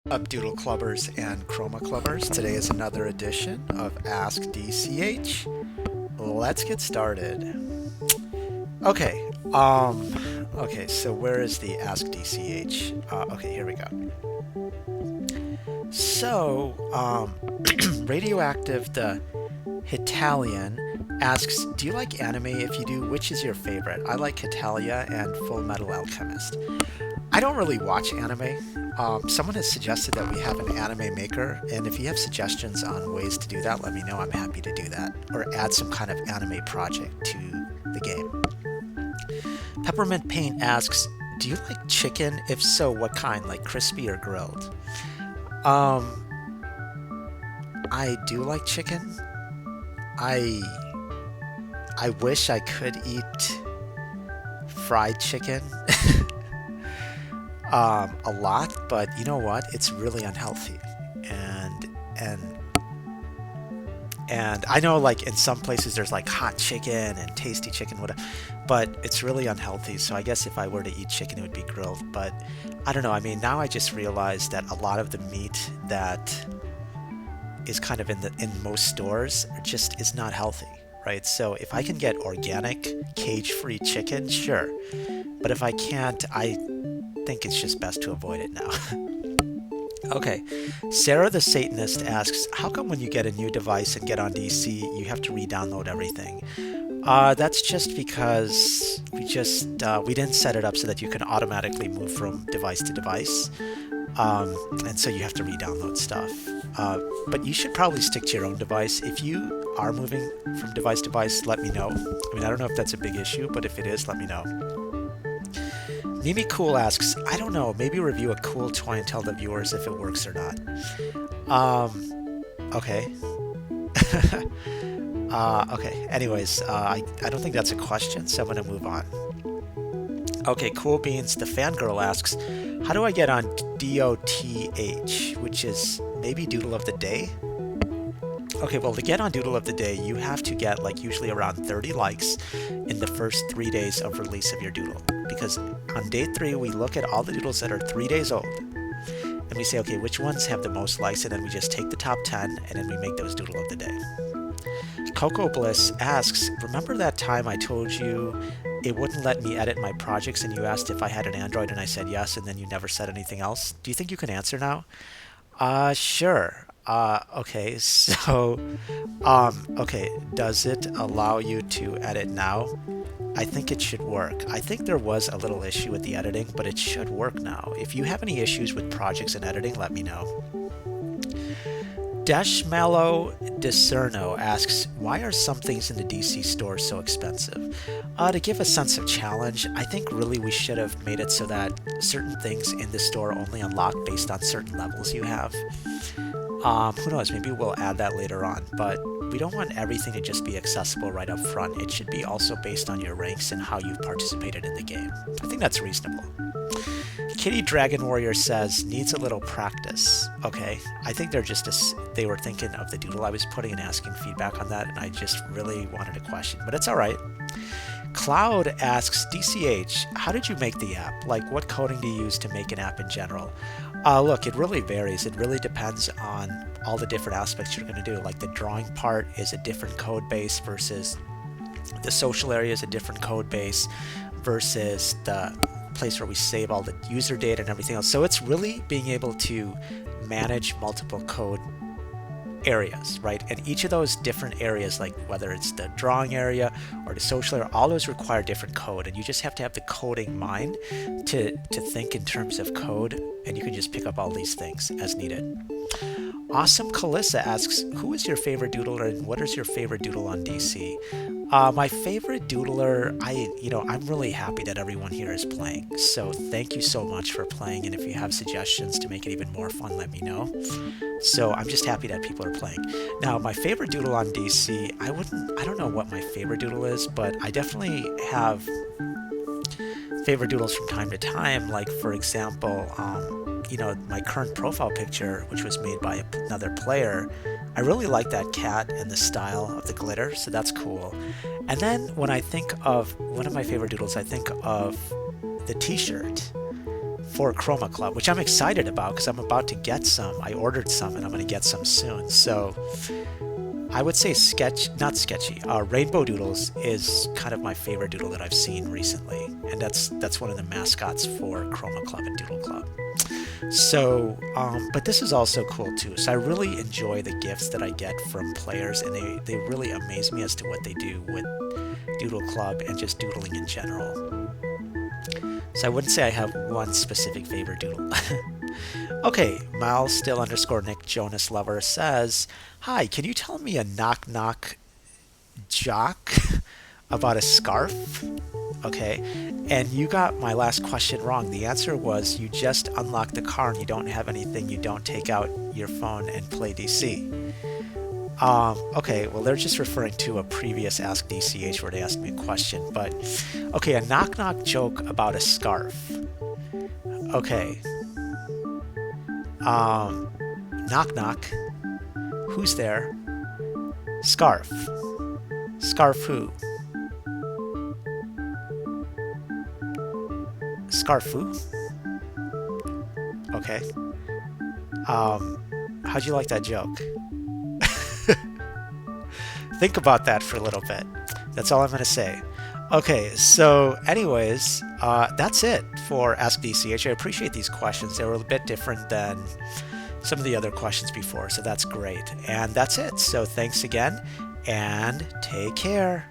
Up Doodle Clubbers and Chroma Clubbers. Today is another edition of Ask DCH. Let's get started. Okay, so where is the Ask DCH? Okay, here we go. So, Radioactive the Hitalian asks, do you like anime? If you do, which is your favorite? I like Hitalia and Full Metal Alchemist. I don't really watch anime. Someone has suggested that we have an anime maker, and if you have suggestions on ways to do that, let me know. I'm happy to do that. Or add some kind of anime project to the game. Peppermint Paint asks, do you like chicken? If so, what kind? Like crispy or grilled? I do like chicken. I wish I could eat fried chicken. A lot, but you know what? It's really unhealthy, and I know like in some places there's like hot chicken and tasty chicken, whatever, but it's really unhealthy. So I guess if I were to eat chicken, it would be grilled. But I don't know. I mean, now I just realized that a lot of the meat that is kind of in most stores just is not healthy, right? So if I can get organic, cage-free chicken, sure. But if I can't, I think it's just best to avoid it now. Okay, Sarah the Satanist asks, how come when you get a new device and get on DC, you have to re-download everything? That's just because we didn't set it up so that you can automatically move from device to device, and so you have to re-download stuff. But you should probably stick to your own device. If you are moving from device to device, let me know. I mean, I don't know if that's a big issue, but if it is, let me know. Mimi Cool asks, I don't know, maybe review a cool toy and tell the viewers if it works or not. Okay. Okay, anyways, I don't think that's a question, so I'm going to move on. Okay, Cool Beans, the fangirl asks, how do I get on DOTH, which is maybe Doodle of the Day? Okay, well, to get on Doodle of the Day, you have to get like usually around 30 likes in the first 3 days of release of your doodle. Because on day 3, we look at all the doodles that are 3 days old, and we say, okay, which ones have the most likes, and then we just take the top 10, and then we make those Doodle of the Day. Coco Bliss asks, remember that time I told you it wouldn't let me edit my projects, and you asked if I had an Android, and I said yes, and then you never said anything else? Do you think you can answer now? Sure. Okay, so, okay, does it allow you to edit now? I think it should work. I think there was a little issue with the editing, but it should work now. If you have any issues with projects and editing, let me know. Deshmallow Discerno asks, why are some things in the DC store so expensive? To give a sense of challenge, I think really we should have made it so that certain things in the store only unlock based on certain levels you have. Who knows, maybe we'll add that later on, but we don't want everything to just be accessible right up front. It should be also based on your ranks and how you've participated in the game. I think that's reasonable. Kitty Dragon Warrior says, needs a little practice. Okay, I think they were thinking of the doodle I was putting and asking feedback on that, and I just really wanted a question, but it's alright. Cloud asks, DCH, how did you make the app? Like, what coding do you use to make an app in general? Look, it really varies. It really depends on all the different aspects you're going to do. Like the drawing part is a different code base versus the social area is a different code base versus the place where we save all the user data and everything else. So it's really being able to manage multiple code areas, right? And each of those different areas, like whether it's the drawing area or the social area, all those require different code, and you just have to have the coding mind to think in terms of code, and you can just pick up all these things as needed. Awesome Calissa asks, who is your favorite doodler and what is your favorite doodle on DC? My favorite doodler, I'm really happy that everyone here is playing. So thank you so much for playing. And if you have suggestions to make it even more fun, let me know. So I'm just happy that people are playing. Now, my favorite doodle on DC, I don't know what my favorite doodle is, but I definitely have favorite doodles from time to time. Like, for example, my current profile picture, which was made by another player, I really like that cat and the style of the glitter, so that's cool. And then when I think of one of my favorite doodles, I think of the t-shirt for ChromaClub, which I'm excited about because I'm about to get some. I ordered some and I'm going to get some soon. So I would say not sketchy. Rainbow Doodles is kind of my favorite doodle that I've seen recently, and that's one of the mascots for ChromaClub and Doodle Club. So, but this is also cool too. So I really enjoy the gifts that I get from players, and they really amaze me as to what they do with Doodle Club and just doodling in general. So I wouldn't say I have one specific favorite doodle. Okay, Miles still underscore Nick Jonas Lover says, "Hi, can you tell me a knock knock jock about a scarf?" Okay, and you got my last question wrong. The answer was you just unlock the car and you don't have anything. You don't take out your phone and play DC. Okay, well they're just referring to a previous Ask DCH where they asked me a question. But okay, a knock knock joke about a scarf. Okay. Knock knock. Who's there? Scarf. Scarf who? Scarf who? Okay. How'd you like that joke? Think about that for a little bit. That's all I'm going to say. Okay, so anyways, that's it for Ask DCH. I appreciate these questions. They were a bit different than some of the other questions before, so that's great. And that's it. So thanks again, and take care.